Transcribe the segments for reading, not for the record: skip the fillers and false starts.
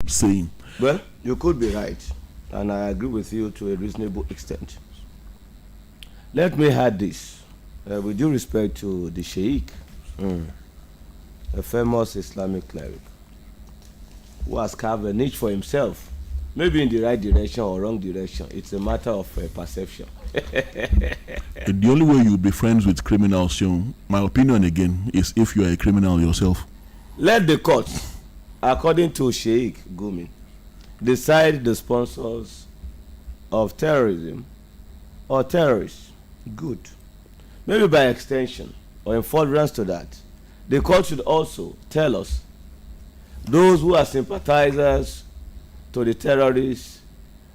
saying. Well, you could be right, and I agree with you to a reasonable extent. Let me add this, with due respect to the Sheikh, a famous Islamic cleric who has carved a niche for himself, maybe in the right direction or wrong direction. It's a matter of perception. The only way you'll be friends with criminals, my opinion again, is if you are a criminal yourself. Let the court, according to Sheikh Gumi, decide the sponsors of terrorism or terrorists. Good. Maybe by extension or in furtherance to that, the court should also tell us those who are sympathizers to the terrorists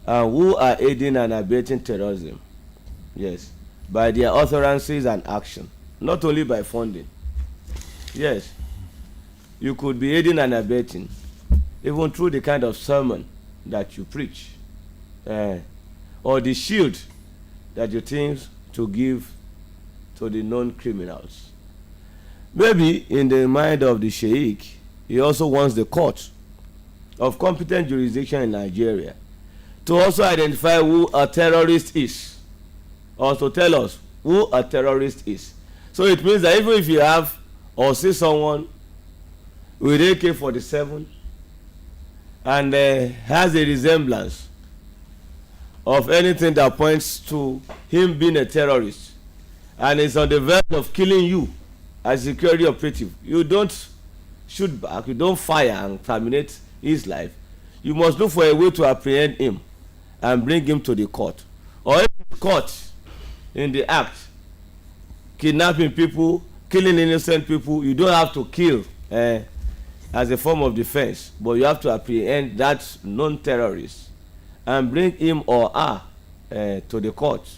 and who are aiding and abetting terrorism. Yes, by their utterances and action, not only by funding. Yes, you could be aiding and abetting even through the kind of sermon that you preach, or the shield that you think to give to the known criminals. Maybe in the mind of the Sheikh, he also wants the court of competent jurisdiction in Nigeria to also identify who a terrorist is, or to tell us who a terrorist is. So it means that even if you have or see someone with AK-47 and has a resemblance of anything that points to him being a terrorist and is on the verge of killing you as a security operative, you don't shoot back, you don't fire and terminate his life. You must look for a way to apprehend him and bring him to the court. Or if he's caught in the act, kidnapping people, killing innocent people, you don't have to kill as a form of defense, but you have to apprehend that non-terrorist and bring him or her to the court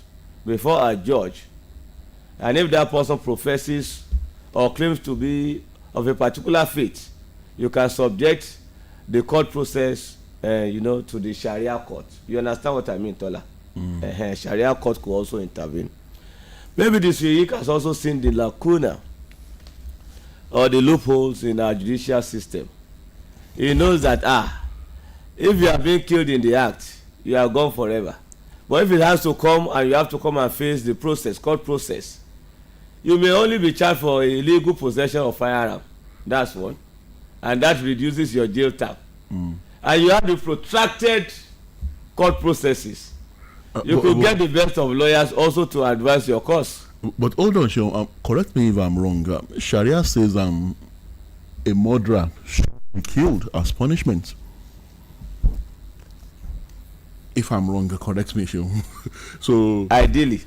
before a judge. And if that person professes or claims to be of a particular faith, you can subject the court process to the Sharia court. You understand what I mean, Tola? Sharia court could also intervene. Maybe the Sheikh has also seen the lacuna or the loopholes in our judicial system. He knows that if you are being killed in the act, you are gone forever. But if it has to come and you have to come and face the process, court process, you may only be charged for illegal possession of firearm. That's one, and that reduces your jail term. And you have the protracted court processes. You could get the best of lawyers also to advise your cause. But hold on, Sean, correct me if I'm wrong. Sharia says a murderer should be killed as punishment. If I'm wrong, correct me, Sean. So ideally,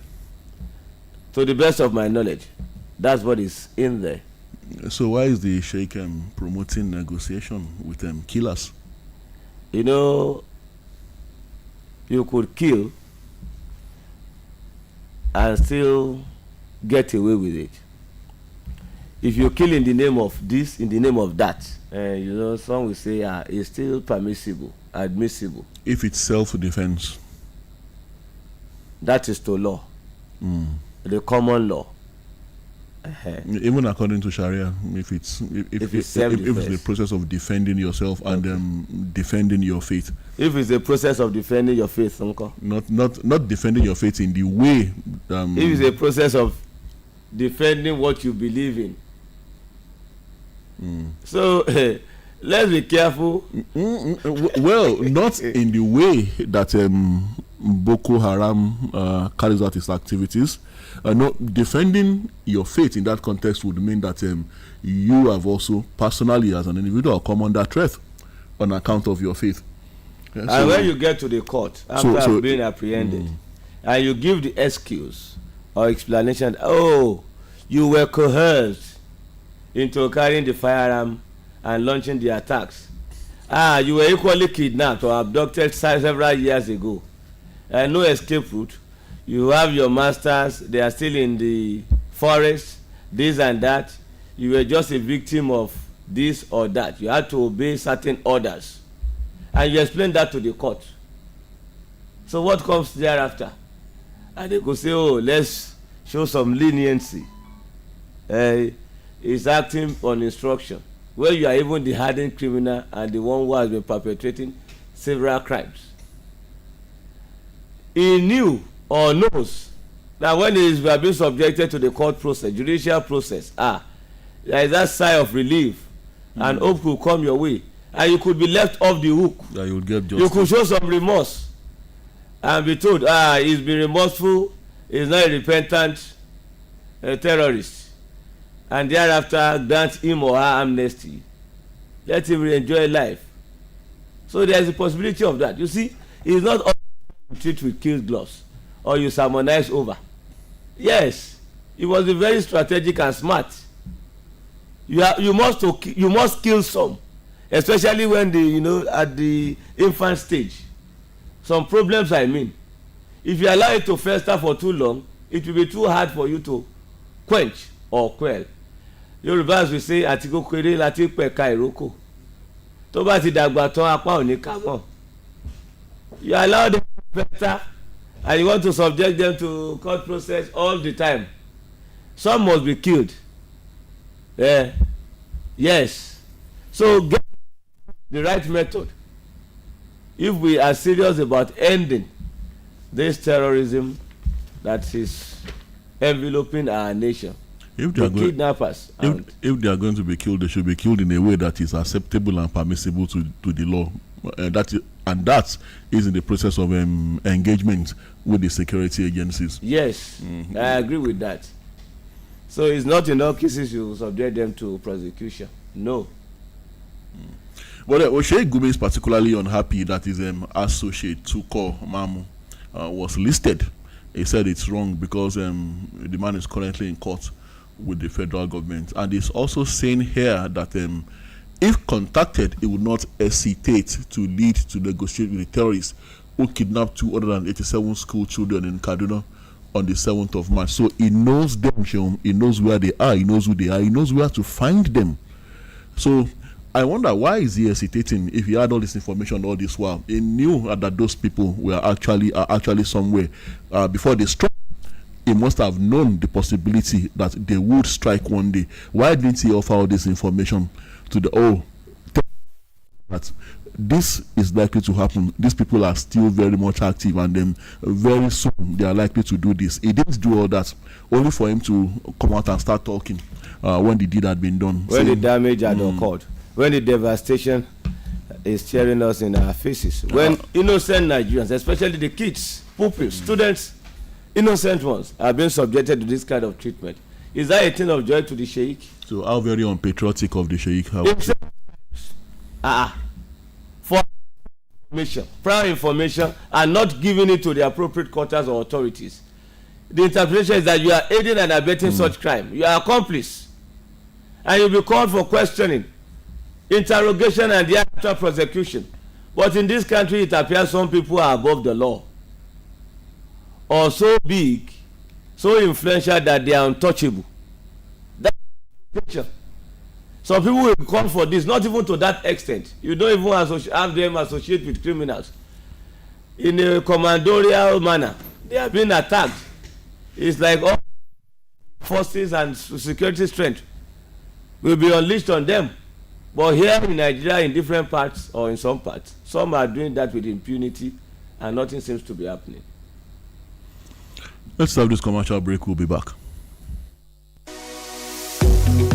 to the best of my knowledge, that's what is in there. So why is the Sheikh promoting negotiation with killers? You could kill and still get away with it. If you kill in the name of this, in the name of that, some will say it's still permissible, admissible. If it's self-defense. That is to law, the common law. Even according to Sharia, if it's the process of defending yourself and defending your faith. If it's the process of defending your faith, uncle. Not defending your faith in the way. If it's a process of defending what you believe in. So let's be careful. Well, not in the way that Boko Haram carries out its activities. No, defending your faith in that context would mean that you have also personally as an individual come under threat on account of your faith. Yeah, and when you get to the court after being apprehended and you give the excuse or explanation, you were coerced into carrying the firearm and launching the attacks. You were equally kidnapped or abducted several years ago. No escape route. You have your masters, they are still in the forest, this and that. You were just a victim of this or that. You had to obey certain orders. And you explain that to the court. So what comes thereafter? And they could say, let's show some leniency. He's acting on instruction. where you are even the hardened criminal and the one who has been perpetrating several crimes. He knew or knows that when he is being subjected to the court process, judicial process, there is that sigh of relief and hope will come your way, and you could be left off the hook. That you will get justice. You could show some remorse and be told, he's been remorseful, he's not a repentant terrorist, and thereafter grant him or her amnesty. Let him enjoy life. So there is a possibility of that. You see, it's not all you treat with kid gloves or you sermonize over. Yes, it was a very strategic and smart. You must kill some, especially when at the infant stage. Some problems, I mean, if you allow it to fester for too long, it will be too hard for you to quench or quell. Yorùbá will say àti kékeré láti pẹ̀ka ìrókò tó bá ti dàgbà tán apá ò ní ká mọ́. You allow them to fester and you want to subject them to court process all the time. Some must be killed. Yes. So get the right method if we are serious about ending this terrorism that is enveloping our nation. If they are kidnappers. If they are going to be killed, they should be killed in a way that is acceptable and permissible to the law. That is in the process of engagement with the security agencies. Yes, I agree with that. So it's not in all cases you subject them to prosecution. No. But Sheikh Gumi is particularly unhappy that his associate Tuko Mamu was listed. He said it's wrong because the man is currently in court with the federal government, and he's also saying here that if contacted, he would not hesitate to lead to negotiate with the terrorists who kidnapped 287 school children in Kaduna on the 7th of March. So he knows them, he knows where they are, he knows who they are, he knows where to find them. So I wonder, why is he hesitating if he had all this information all this while? He knew that those people were actually somewhere before they struck. He must have known the possibility that they would strike one day. Why didn't he offer all this information to that this is likely to happen? These people are still very much active, and then very soon they are likely to do this. He didn't do all that, only for him to come out and start talking when the deed had been done. When the damage had occurred, when the devastation is staring us in our faces, when innocent Nigerians, especially the kids, pupils, students, innocent ones, are being subjected to this kind of treatment. Is that a thing of joy to the sheikh? So how very unpatriotic of the sheikh. For prior information and not giving it to the appropriate quarters or authorities. The interpretation is that you are aiding and abetting such crime. You are accomplice, and you'll be called for questioning, interrogation, and the actual prosecution. But in this country, it appears some people are above the law, or so big, so influential that they are untouchable. That's the picture. Some people will call for this, not even to that extent. You don't even have them associate with criminals. In a commandorial manner, they are being attacked. It's like all forces and security strength will be unleashed on them. But here in Nigeria, in different parts or in some parts, some are doing that with impunity and nothing seems to be happening. Let's have this commercial break. We'll be back.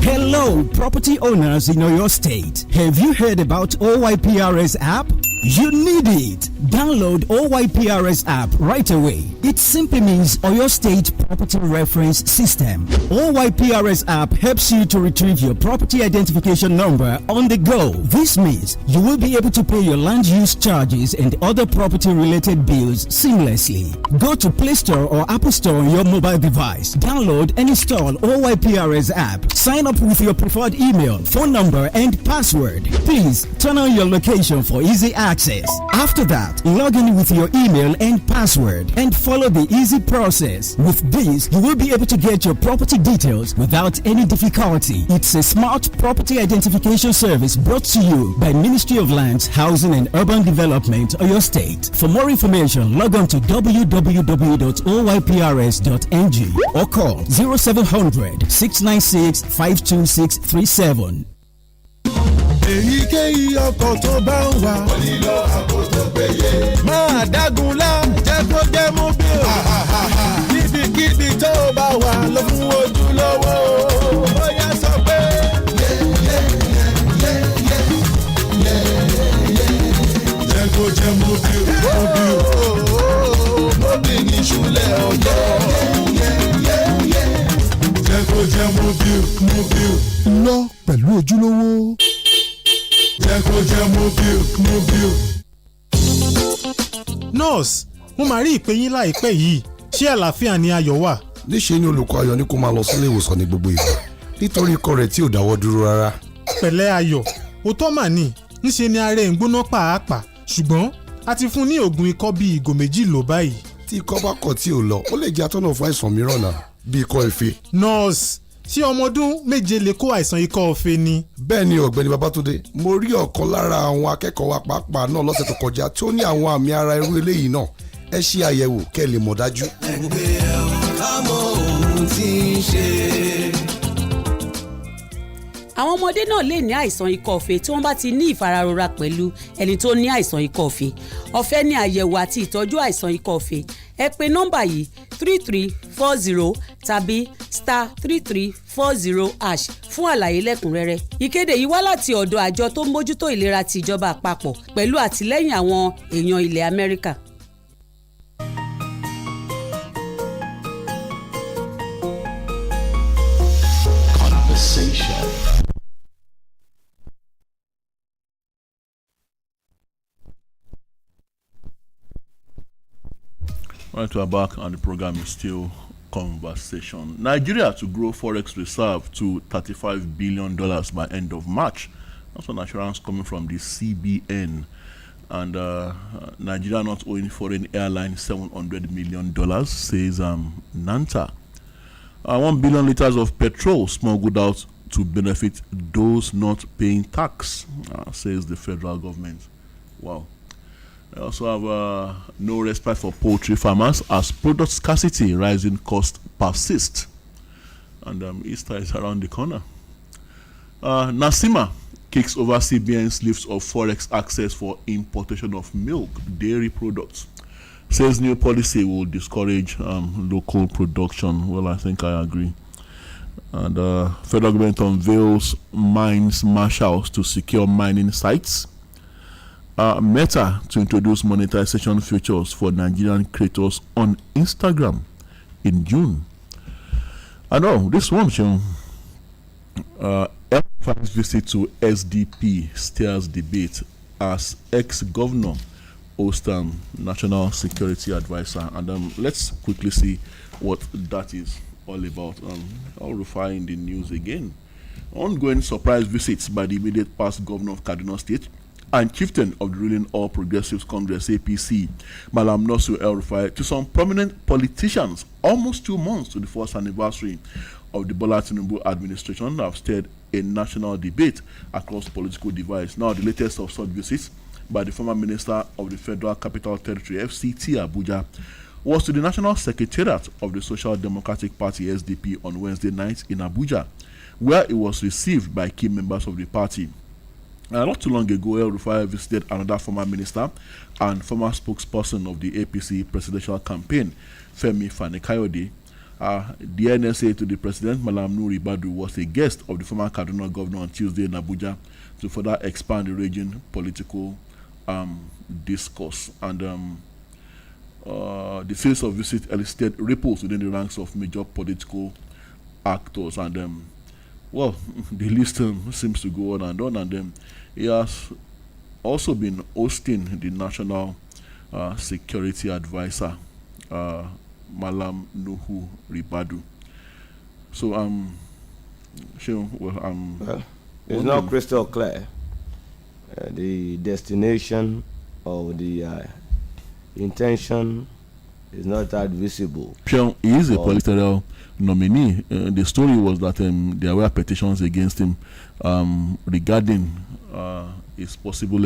Hello, property owners in Oyo State. Have you heard about OYPRS app? You need it. Download OYPRS app right away. It simply means Oyo State Property Reference System. OYPRS app helps you to retrieve your property identification number on the go. This means you will be able to pay your land use charges and other property related bills seamlessly. Go to Play Store or Apple Store on your mobile device. Download and install OYPRS app. Sign up with your preferred email, phone number, and password. Please turn on your location for easy access. After that, log in with your email and password and follow the easy process. With this, you will be able to get your property details without any difficulty. It's a smart property identification service brought to you by Ministry of Lands, Housing and Urban Development, Oyo State. For more information, log on to www.oyprs.ng or call 0700 696 52637. èyíkéyìí ọkọ̀ tó bá ń wà. ó nílò ààbò tó péye. máa dágunlá jẹ́ kó jẹ́ mobile. níbikíbi tó bá wà ló fún ojúlówó. ó yá sọ pé. jẹ́ kó jẹ́ mobile. mobile ní ìṣúlẹ̀ ọjọ́. jẹ́ kó jẹ́ mobile. lọ pẹ̀lú ojúlówó. jẹ́ kó jẹ́ mobile. nurse mo máa rí ìpè yín láìpẹ́ yìí ṣé àlàáfíà ni ayọ̀ wà. níṣẹ́ ni olùkọ́ ayọ̀ ní kó máa lọ sílé ìwòsàn ní gbogbo ìgbà nítorí ikọ́ rẹ̀ tí ò dáwọ́ dúró rárá. pẹ̀lẹ́ ayọ̀ òótọ́ mà ní níṣe ni ara ẹ̀ ń gbóná pàápàá ṣùgbọ́n a ti fún ní oògùn ikọ́ bíi ìgò 2 lò báyìí. tí ikọ́ bá kọ̀ tí ò lọ ó lè jẹ́ atọ́nà fún àìsàn mìíràn náà bíi ikọ́ ife. nurse ṣé ọmọ ọdún 7 lè kó àìsàn ikọ́ ife ni. bẹ́ẹ̀ ni ọ̀gbẹ́ni Babátúndé mo rí ọ̀kan lára àwọn akẹ́kọ̀ọ́ wa pàápàá náà lọ́sẹ̀ tó kọjá tí ó ní àwọn àmì ara irú eléyìí náà ẹ ṣe àyẹ̀wò kẹ́ ẹ lè mọ̀ dájú. ẹgbẹ́ ọmọ ohun tí ń ṣe. àwọn ọmọdé náà lè ní àìsàn ikọ́ ife tí wọ́n bá ti ní ìfararora pẹ̀lú ẹni tó ní àìsàn ikọ́ ife. ọ̀fẹ́ ni àyẹ̀wò àti ìtọ́jú àìsàn ikọ́ ife. ẹ pe nọ́mbà yìí 3340 tàbí *3340# fún àlàyé lẹ́kùnrẹ́rẹ́. ìkéde yìí wá láti ọ̀dọ̀ àjọ tó ń mójútó ìlera ti ìjọba àpapọ̀ pẹ̀lú àtìlẹ́yìn àwọn èèyàn ilẹ̀ Amẹ́ríkà. Conversation. Right, we are back, and the program is still Conversation. Nigeria to grow forex reserve to $35 billion by end of March. That's an assurance coming from the CBN. And Nigeria not owing foreign airline $700 million, says Nanta. 1 billion liters of petrol smuggled out to benefit those not paying tax, says the federal government. Wow. I also have no respite for poultry farmers as product scarcity, rising cost persist. And Easter is around the corner. Nasima kicks over CBN's lifts of forex access for importation of milk, dairy products. Says new policy will discourage local production. Well, I think I agree. And federal government unveils mines marshals to secure mining sites. Meta to introduce monetization features for Nigerian creators on Instagram in June. I know this one, L5's visit to SDP stirs debate as ex-governor hosts National Security Advisor. And let's quickly see what that is all about. I'll refer in the news again. Ongoing surprise visits by the immediate past governor of Kaduna State and chieftain of the ruling All Progressives Congress APC, Malam Nasir El-Rufai, to some prominent politicians almost 2 months to the first anniversary of the Bola Tinubu administration have stirred a national debate across political divides. Now, the latest of such visits by the former minister of the Federal Capital Territory, FCT Abuja, was to the National Secretariat of the Social Democratic Party, SDP, on Wednesday night in Abuja, where it was received by key members of the party. Not too long ago, El-Rufai visited another former minister and former spokesperson of the APC presidential campaign, Femi Fani-Kayode. The NSA to the president, Malam Nuri Badu, was a guest of the former Kaduna governor on Tuesday in Abuja to further expand the region political discourse. And the series of visits elicited ripples within the ranks of major political actors. And well, the list seems to go on. And he has also been hosting the National Security Advisor, Malam Nuhu Ribadu. So it's not crystal clear the destination of the intention is not that visible. He is a political nominee. The story was that there were petitions against him regarding his possible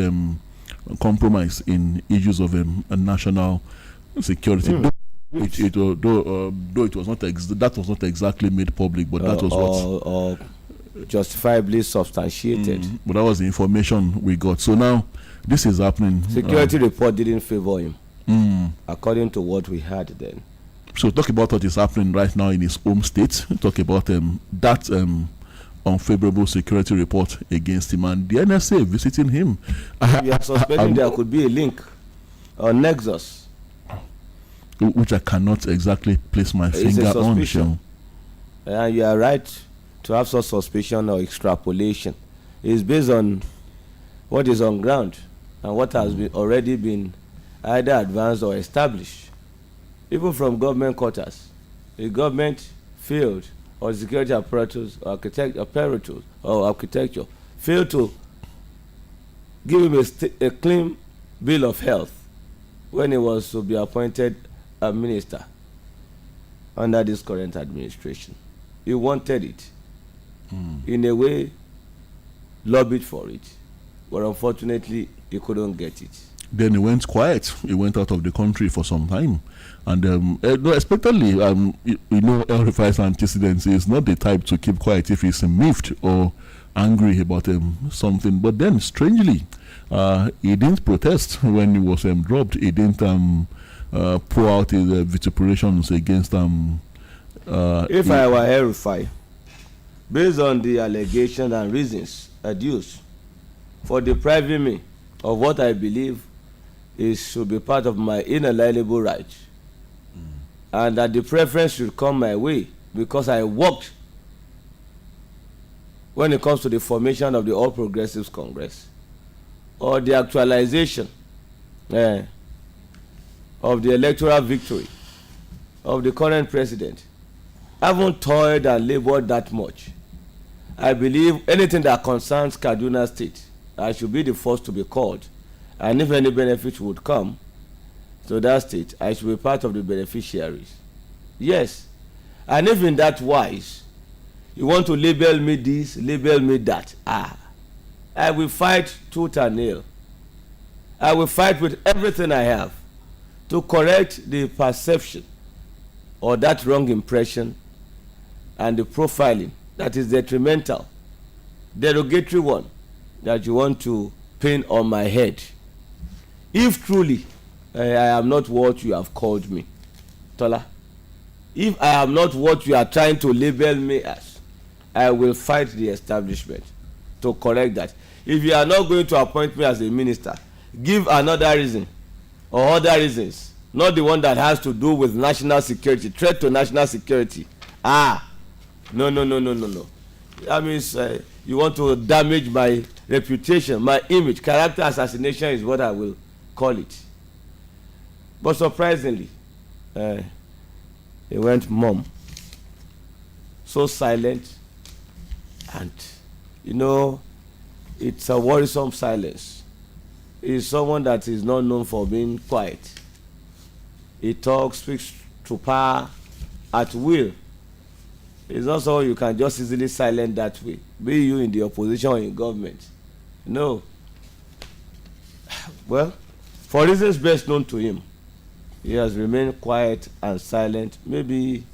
compromise in issues of national security. Though it was not that was not exactly made public, but that was what justifiably substantiated. But that was the information we got. So now this is happening. Security report didn't favor him, according to what we had then. So talk about what is happening right now in his home state. Talk about that unfavorable security report against him and the NSA visiting him. We are suspecting there could be a link or nexus, which I cannot exactly place my finger on. And you are right to have such suspicion or extrapolation. It's based on what is on ground and what has already been either advanced or established. Even from government quarters, the government field or security apparatus or architecture failed to give him a clean bill of health when he was to be appointed a minister under this current administration. He wanted it, in a way, lobbied for it, but unfortunately he couldn't get it. Then he went quiet. He went out of the country for some time. And no, expectedly, El Rufai's antecedents is not the type to keep quiet if he's miffed or angry about something. But then, strangely, he didn't protest when he was dropped. He didn't pour out his vituperations against if I were El Rufai, based on the allegations and reasons adduced for depriving me of what I believe should be part of my inalienable right, and that the preference should come my way because I worked when it comes to the formation of the All Progressives Congress or the actualization of the electoral victory of the current president. I haven't toiled and labored that much. I believe anything that concerns Kaduna State, I should be the first to be called, and if any benefit would come to that state, I should be part of the beneficiaries. Yes, and if in that wise you want to label me this, label me that, I will fight tooth and nail. I will fight with everything I have to correct the perception or that wrong impression and the profiling that is detrimental, derogatory one that you want to pin on my head. If truly I am not what you have called me, Tola, if I am not what you are trying to label me as, I will fight the establishment to correct that. If you are not going to appoint me as a minister, give another reason or other reasons, not the one that has to do with national security, threat to national security. No. That means you want to damage my reputation, my image. Character assassination is what I will call it. But surprisingly, he went mum. So silent, and it's a worrisome silence. He's someone that is not known for being quiet. He talks, speaks to power at will. It's not so you can just easily silence that way, be you in the opposition or in government. No. Well, for reasons best known to him, he has remained quiet and silent. Maybe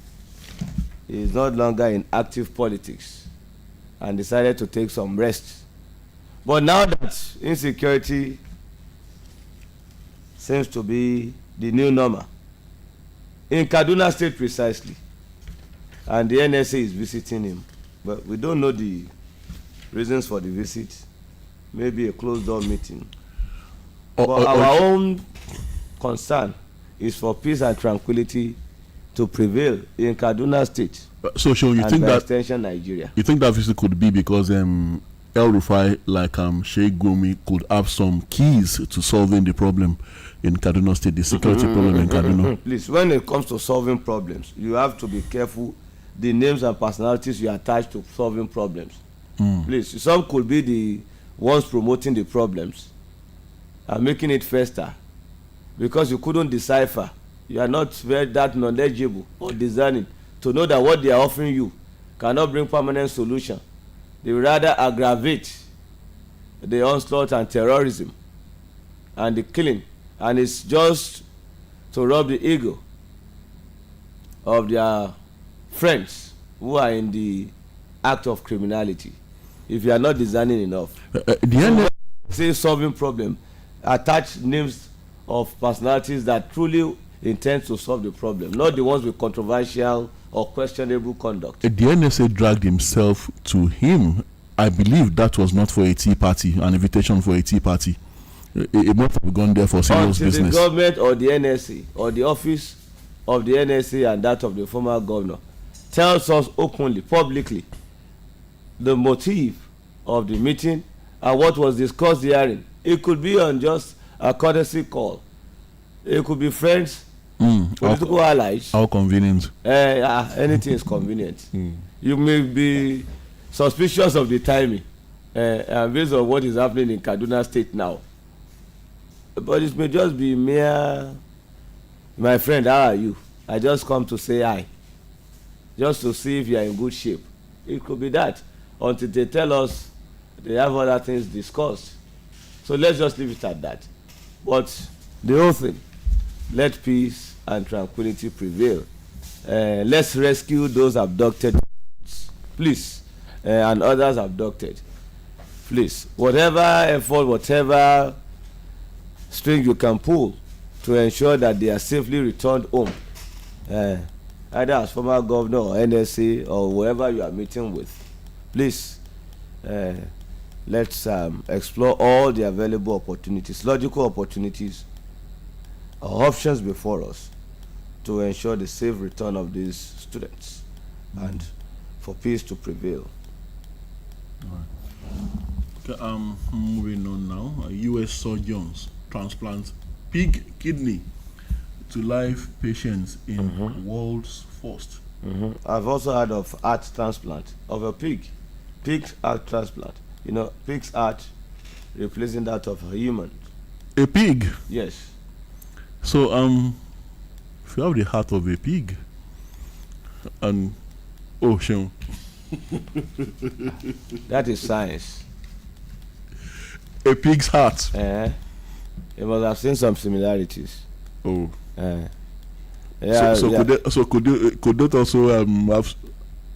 he is no longer in active politics and decided to take some rest. But now that insecurity seems to be the new normal, in Kaduna State precisely, and the NSA is visiting him, but we don't know the reasons for the visit. Maybe a closed door meeting. But our own concern is for peace and tranquility to prevail in Kaduna State. So you and think by that extension Nigeria? You think that visit could be because El Rufai, like Sheikh Gumi, could have some keys to solving the problem in Kaduna State, the security problem in Kaduna? Please, when it comes to solving problems, you have to be careful the names and personalities you attach to solving problems. Please, some could be the ones promoting the problems and making it fester because you couldn't decipher. You are not very that knowledgeable or discerning to know that what they are offering you cannot bring permanent solution. They rather aggravate the onslaught and terrorism and the killing, and it's just to rub the ego of their friends who are in the act of criminality if you are not discerning enough. Say solving problem, attach names of personalities that truly intend to solve the problem, not the ones with controversial or questionable conduct. The NSA dragged himself to him. I believe that was not for a tea party, an invitation for a tea party. It must have gone there for serious business. The government or the NSA or the office of the NSA and that of the former governor tells us openly, publicly, the motive of the meeting and what was discussed herein. It could be on just a courtesy call. It could be friends, political allies. How convenient. Anything is convenient. You may be suspicious of the timing and based on what is happening in Kaduna State now. But it may just be mere, my friend, how are you? I just come to say hi. Just to see if you are in good shape. It could be that until they tell us they have other things discussed. So let's just leave it at that. But the whole thing, let peace and tranquility prevail. Let's rescue those abducted, please, and others abducted. Please, whatever effort, whatever string you can pull to ensure that they are safely returned home, either as former governor or NSA or whoever you are meeting with, please, let's explore all the available opportunities, logical opportunities or options before us to ensure the safe return of these students and for peace to prevail. All right. Okay, moving on now. U.S. surgeons transplant pig kidney to live patients in world's first. I've also heard of heart transplant of a pig heart transplant. You know, pig's heart replacing that of a human. A pig? Yes. So if you have the heart of a pig and Sean. That is science. A pig's heart. You must have seen some similarities. Oh. Yeah. Could that also have?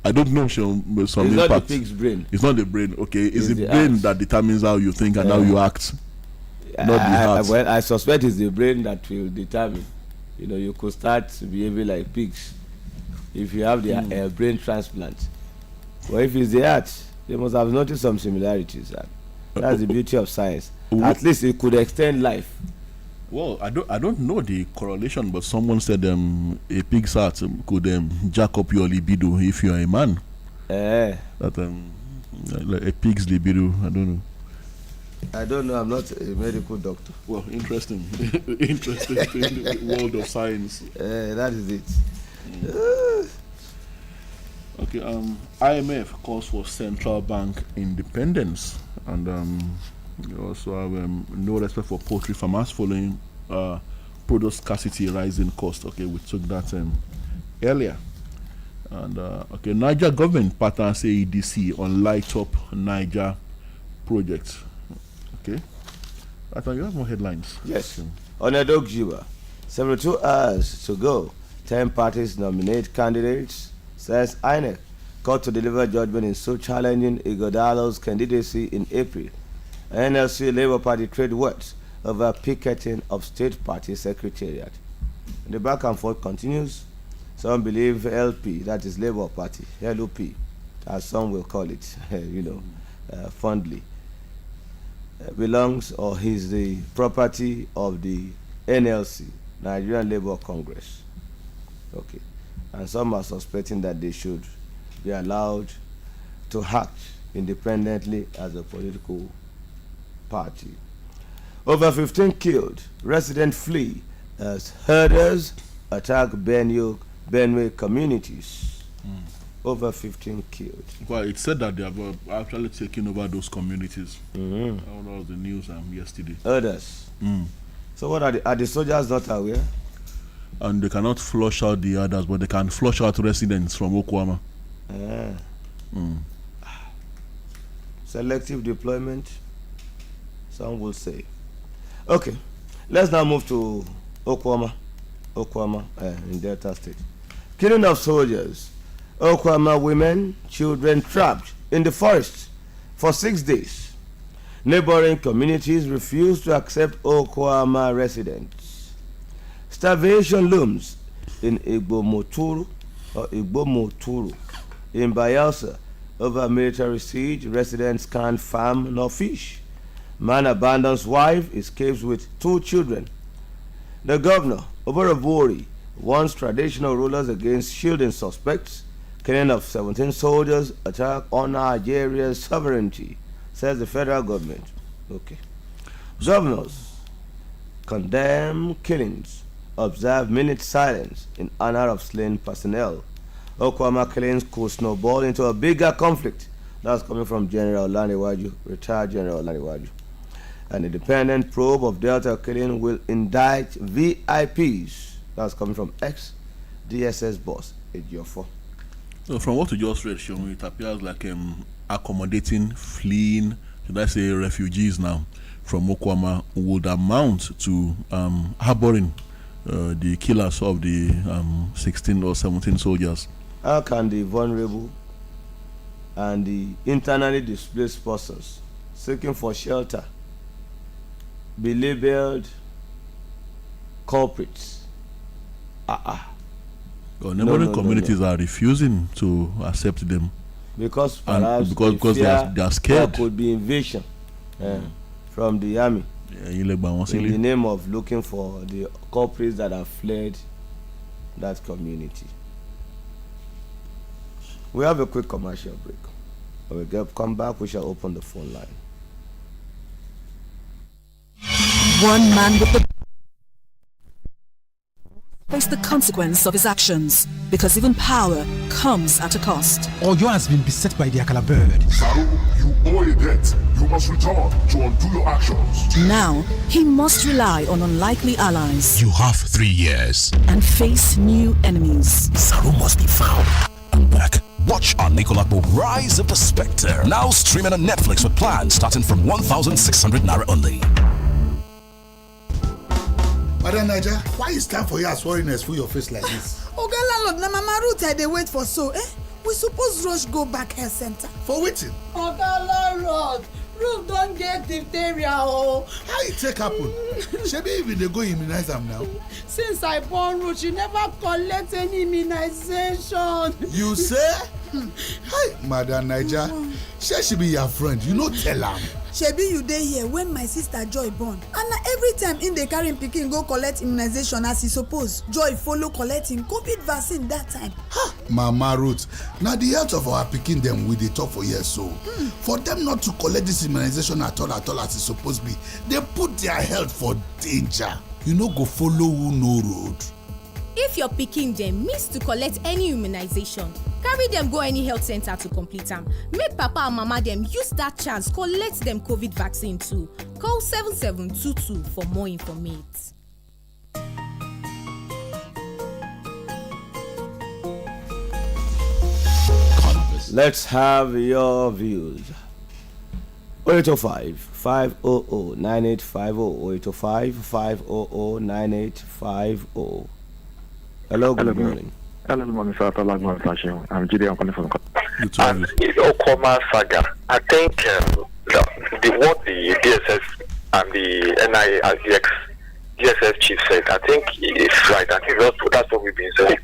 I don't know, Sean, but some it's impact. not the pig's brain. It's not the brain. Okay, it's the brain heart that determines how you think and how you act. Not the heart. Well, I suspect it's the brain that will determine. You know, you could start behaving like pigs if you have the brain transplant. But if it's the heart, they must have noticed some similarities. That's the beauty of science. At least it could extend life. Well, I don't know the correlation, but someone said a pig's heart could jack up your libido if you are a man. That like a pig's libido. I don't know. I'm not a medical doctor. Well, interesting. Interesting in the world of science. That is it. Okay. IMF calls for central bank independence, and you also have no respect for poultry farmers following product scarcity, rising cost. Okay, we took that earlier. And okay, Niger government partners AEDC on light up Niger project. Okay, I thought you have more headlines. Yes. On Edogjiba, 72 hours to go. 10 parties nominate candidates, says INEC. Court to deliver judgment in suit challenging Ighodalo's candidacy in April. NLC Labour Party trade words over picketing of state party secretariat. The back and forth continues. Some believe LP, that is Labour Party, LOP, as some will call it, fondly, belongs or is the property of the NLC, Nigerian Labour Congress. Okay. And some are suspecting that they should be allowed to act independently as a political party. Over 15 killed, residents flee as herders attack Benue communities. Over 15 killed. Well, it said that they have actually taken over those communities. That was the news yesterday. Herders. So what are the soldiers not aware? And they cannot flush out the others, but they can flush out residents from Okwama. Selective deployment, some will say. Okay, let's now move to Okwama in Delta State. Killing of soldiers Okwama women, children trapped in the forest for 6 days. Neighboring communities refuse to accept Okwama residents. Starvation looms in Igbomoturu in Bayelsa over military siege. Residents can't farm nor fish. Man abandons wife, escapes with 2 children. The governor, Oborobori, warns traditional rulers against shielding suspects. Killing of 17 soldiers, attack on Nigeria's sovereignty, says the federal government. Okay. Governors condemn killings, observe minute silence in honor of slain personnel. Okwama killings could snowball into a bigger conflict. That's coming from General Laniwaju, retired General Laniwaju. An independent probe of Delta killing will indict VIPs. That's coming from ex-DSS boss, Ejiofor. So from what you just read, Sean, it appears like accommodating, fleeing, should I say refugees now, from Okwama would amount to harboring the killers of the 16 or 17 soldiers. How can the vulnerable and the internally displaced persons seeking for shelter be labeled culprits? Neighboring communities are refusing to accept them because perhaps because they are scared. There could be invasion from the army in the name of looking for the culprits that have fled that community. We have a quick commercial break. When we come back, we shall open the phone line. One man with the face the consequence of his actions, because even power comes at a cost. Oyo has been beset by the Akala bird. Saru, you owe a debt. You must return to undo your actions. Now, he must rely on unlikely allies. You have 3 years. And face new enemies. Saru must be found and back. Watch our Nicolakbo Rise of the Spectre. Now streaming on Netflix with plans starting from 1,600 Naira only. Madam Naija, why is time for your sorriness for your face like this? Oga landlord, na Mama Ruth I dey wait for so, we suppose rush go back health center. For waiting? Oga landlord, Ruth don get diphtheria o. How it take happen? Shebi even dey go immunize am now. Since I born Ruth, she never collect any immunization. You say? Hi, Madam Naija, shey she be your friend, you no tell am. Shebi you dey here when my sister Joy born, and na every time im dey carry im pikin go collect immunization as e suppose, Joy follow collect im COVID vaccine that time. Mama Ruth, na the health of our pikin dem we dey talk for here so. For them not to collect this immunization at all as e suppose be, they put their health for danger. You no go follow who no road. If your pikin dem miss to collect any immunization, carry dem go any health center to complete am. Make papa and mama dem use that chance collect dem COVID vaccine too. Call 7722 for more information. Let's have your views. 0805 500 9850 0805 500 9850. Hello, good morning. Hello, good morning, sir. I'm Gideon calling from and it's Okoma saga. I think what the DSS and the NIA DSS chief said, I think it's right. I think that's what we've been saying.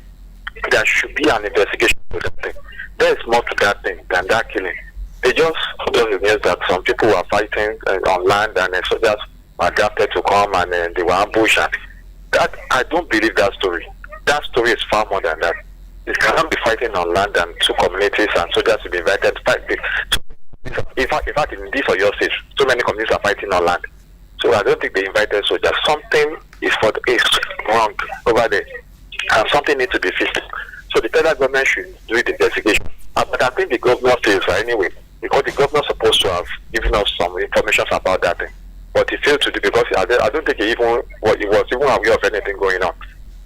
There should be an investigation to that thing. There is more to that thing than that killing. They just news that some people were fighting on land and soldiers were adapted to come and they were ambushed. That I don't believe that story. That story is far more than that. It cannot be fighting on land and 2 communities and soldiers will be invited to fight. In fact, in this or your state, so many communities are fighting on land. So I don't think they invited soldiers. Something is wrong over there, and something needs to be fixed. So the federal government should do the investigation. But I think the governor fails anyway, because the governor is supposed to have given us some information about that thing. But he failed to do because I don't think he was even aware of anything going on.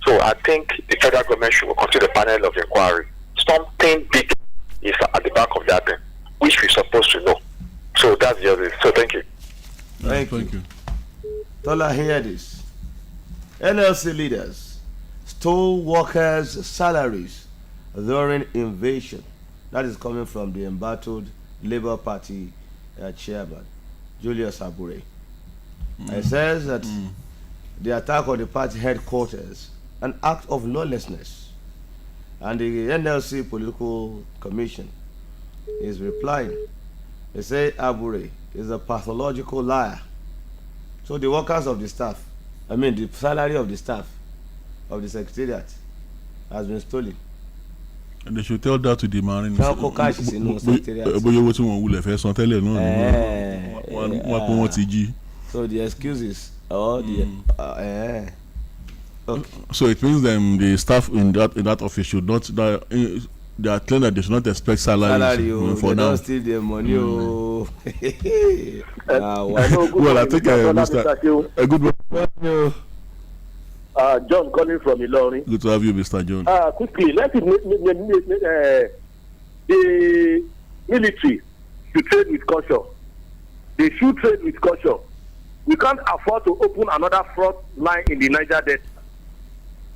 So I think the federal government should consider the panel of inquiry. Something big is at the back of that thing, which we're supposed to know. So that's the other. So thank you. Thank you. Tola, hear this. NLC leaders stole workers' salaries during invasion. That is coming from the embattled Labour Party chairman, Julius Abure. It says that the attack on the party headquarters, an act of lawlessness, and the NLC Political Commission is replying. They say Abure is a pathological liar. So the workers of the staff, the salary of the staff of the secretariat has been stolen. And they should tell that to the Marines. So the excuses or the okay. So it means the staff in that office should not they are claiming that they should not expect salary for now. Don't steal their money. Well, I think Mr. Good morning. John calling from Ilorin. Good to have you, Mr. John. Quickly, the military should trade with caution. They should trade with caution. We can't afford to open another front line in the Niger Delta,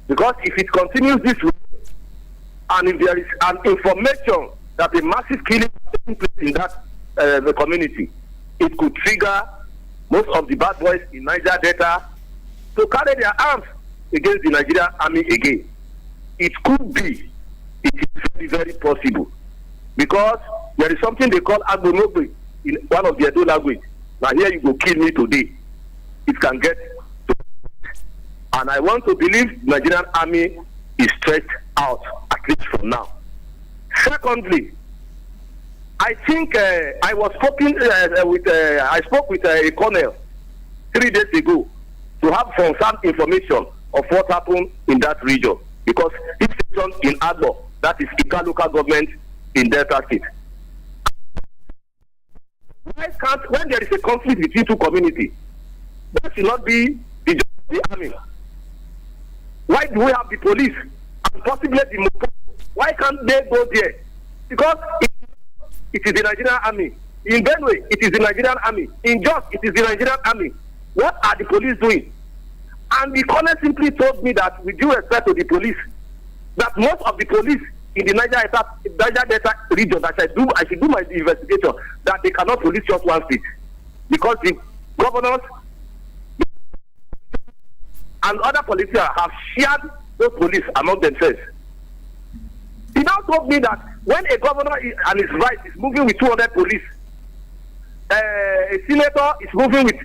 because if it continues this way, and if there is an information that a massive killing is taking place in that the community, it could trigger most of the bad boys in Niger Delta to carry their arms against the Nigerian army again. It could be. It is very, very possible. Because there is something they call agbonobe in one of the Edo language. Now here you go kill me today. It can get to. And I want to believe the Nigerian army is stretched out, at least from now. Secondly, I think I spoke with a colonel 3 days ago to have some information of what happened in that region, because this station in Agbo, that is Ika local government in Delta State. Why can't, when there is a conflict between two communities, that should not be the job of the army? Why do we have the police and possibly the Mopo? Why can't they go there? Because it is the Nigerian army. In Benue, it is the Nigerian army. In Jos, it is the Nigerian army. What are the police doing? And the colonel simply told me that, with due respect to the police, that most of the police in the Niger Delta region, that I should do my investigation, that they cannot police just one state, because the governors and other politicians have shared those police among themselves. He now told me that when a governor and his right is moving with 200 police, a senator is moving with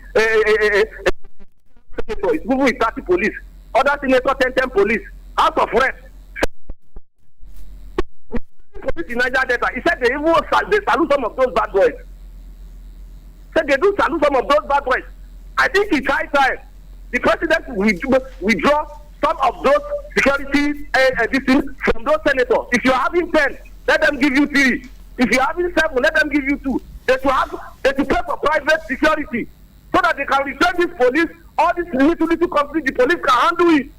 is moving with 30 police, other senator 10 police, House of Reps police in Niger Delta. He said they even salute some of those bad boys. Said they do salute some of those bad boys. I think it's high time the president withdraw some of those security from those senators. If you are having 10, let them give you 3. If you are having 7, let them give you 2. They should pay for private security so that they can return this police. All this little conflict, the police can handle it.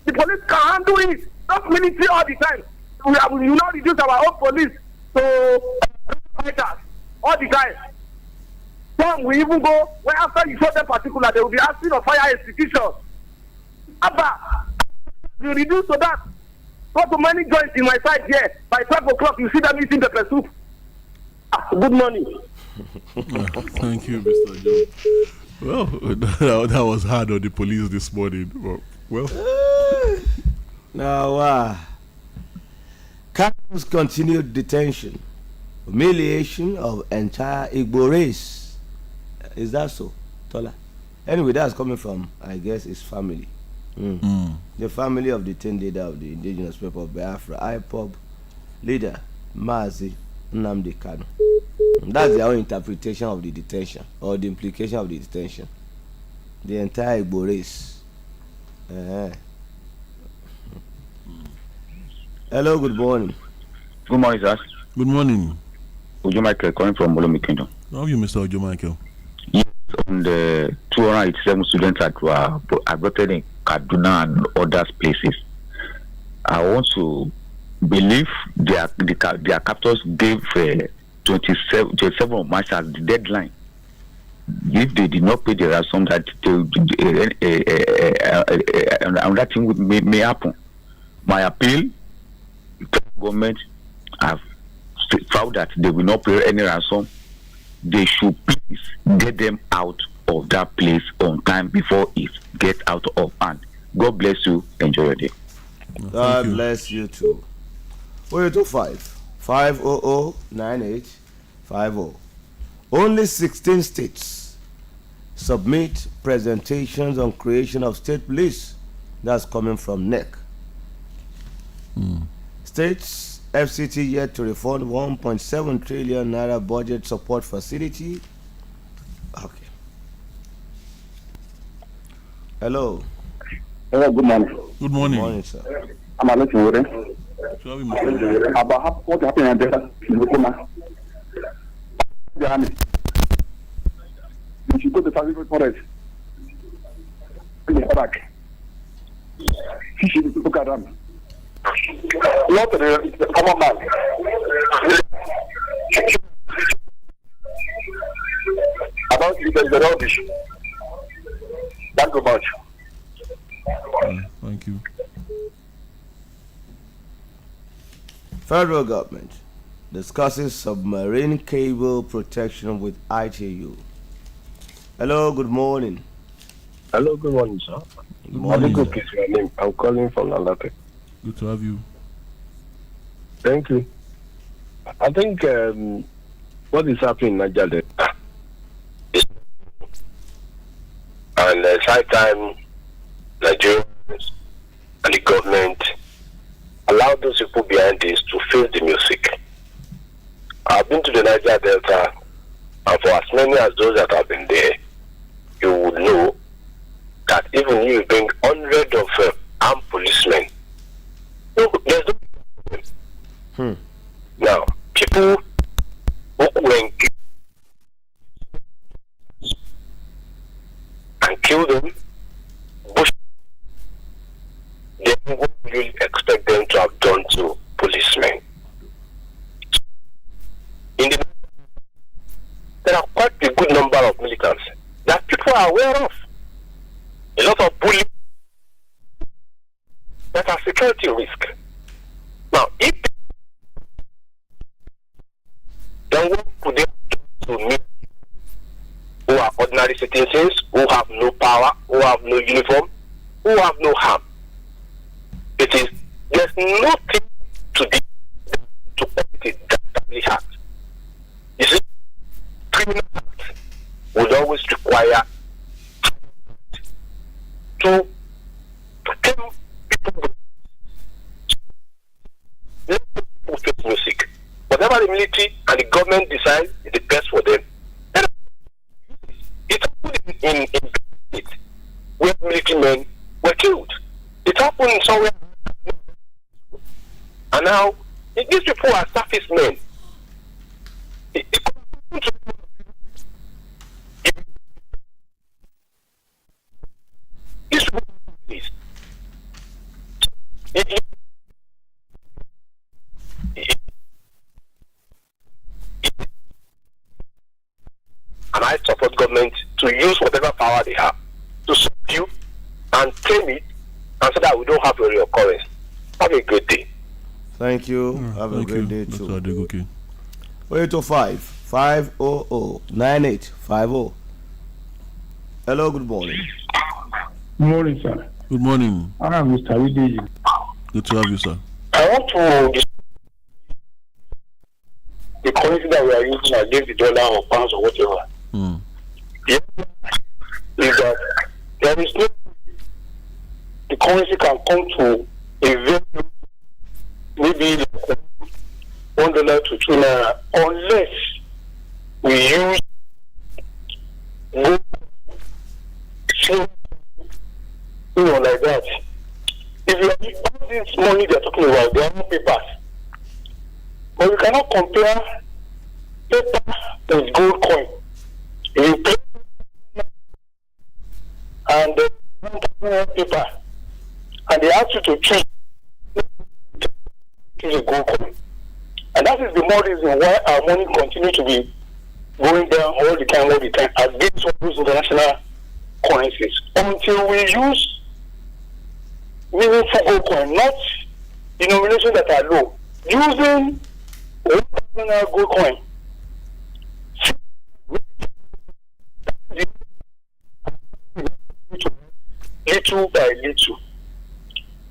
The police can handle it. Not military all the time. We will not reduce our own police to fighters all the time. Some will even go where after you show them particular, they will be asking of fire institutions. Abba, you reduce to that. Go to many joints in my side here. By 12 o'clock, you see them eating pepper soup. Good morning. Thank you, Mr. John. Well, that was hard on the police this morning. Well. Now, Kanu's continued detention, humiliation of entire Igbo race. Is that so, Tola? Anyway, that's coming from, I guess, his family. The family of the 10th leader of the indigenous people of Biafra, IPOB leader, Mazi Nnamdi Kanu. That's their own interpretation of the detention, or the implication of the detention. The entire Igbo race. Hello, good morning. Good morning, sir. Good morning. Ojo Michael calling from Olomi Kingdom. How are you, Mr. Ojo Michael? Yes, on the 287 students that were abducted in Kaduna and other places. I want to believe their captors gave 27 of March as the deadline. If they did not pay the ransom, that another thing may happen. My appeal government have vowed that they will not pay any ransom, they should please get them out of that place on time before it gets out of hand. God bless you. Enjoy your day. God bless you too. 0825 500 9850. Only 16 states submit presentations on creation of state police. That's coming from NEC. States FCT yet to refund 1.7 trillion naira budget support facility. Okay. Hello. Hello, good morning. Good morning. Good morning, sir. I'm Eleti Ofe. About what happened in Delta, Lukuma. The army. You should go to Pacific Forest. In the back. She should look at them. Not the common man. About the rubbish. Thank you much. Thank you. Federal government discusses submarine cable protection with ITU. Hello, good morning. Hello, good morning, sir. Good morning. Good is my name. I'm calling from Lalate. Good to have you. Thank you. I think what is happening in Niger Delta, and it's high time Nigerians and the government allow those people behind this to feel the music. I've been to the Niger Delta, and for as many as those that have been there, you would know that even you bring hundreds of armed policemen, no, there's no problem. Now, people who went and kill them, bush, then what do you expect them to have done to policemen? In the there are quite a good number of militants that people are aware of. A lot of bullying that are security risk. Now, if then what could they do to me who are ordinary citizens, who have no power, who have no uniform, who have no harm? There's nothing to be to it that established act. You see, criminal act would always require to tell people let people face music. Whatever the military and the government decide is the best for them. And it happened in state where military men were killed. It happened somewhere. And now these people are surface men. And I support government to use whatever power they have to subdue and tame it, and so that we don't have a reoccurrence. Have a good day. Thank you. Have a great day too. 0805 500 9850. Hello, good morning. Good morning, sir. Good morning. I am Mr. Wideji. Good to have you, sir. I want to the currency that we are using against the dollar or pounds or whatever. The is that there is no the currency can come to a very maybe like $1 to $2 unless we use gold, like that. If you have all this money they're talking about, they are no papers. But you cannot compare paper with gold coin. If you pay and paper, and they ask you to choose a gold coin. And that is the more reason why our money continues to be going down all the time against all those international currencies. Until we use meaningful gold coin, not denominations that are low. using 1,000 gold coin. Little by little.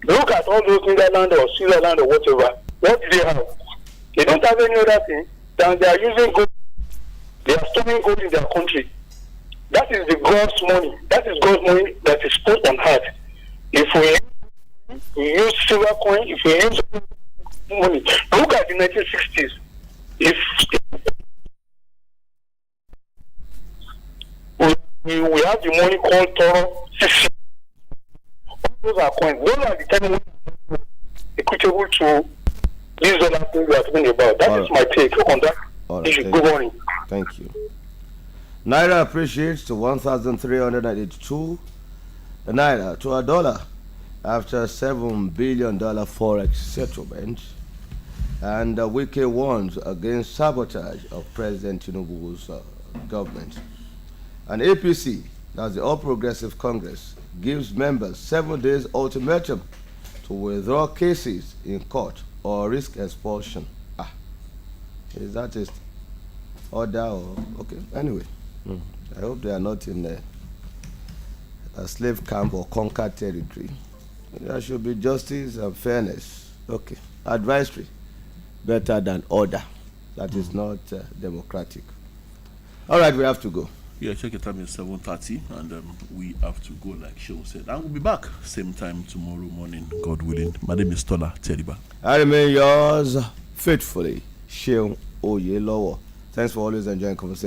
Look at all those Netherlands or Switzerland or whatever. What do they have? They don't have any other thing than they are using gold. They are storing gold in their country. That is the God's money. That is God's money that is put on earth. If we use silver coin, if we use money, look at the 1960s. If we have the money called Toro, those are coins. Those are the kind of money equitable to these other things we are talking about. That is my take on that. Issue. Good morning. Thank you. Naira appreciates to 1,382 naira to a dollar after $7 billion forex settlement and wicked warns against sabotage of President Tinubu's government. An APC, that's the All Progressive Congress, gives members 7 days ultimatum to withdraw cases in court or risk expulsion. Is that a order or okay? Anyway, I hope they are not in a slave camp or conquered territory. There should be justice and fairness. Okay, advisory better than order. That is not democratic. All right, we have to go. Yeah, check your time is 7:30, and we have to go, like Seun said. And we'll be back same time tomorrow morning, God willing. My name is Tola Teriba. I remain yours faithfully, Seun Oyelowo. Thanks for always enjoying conversation.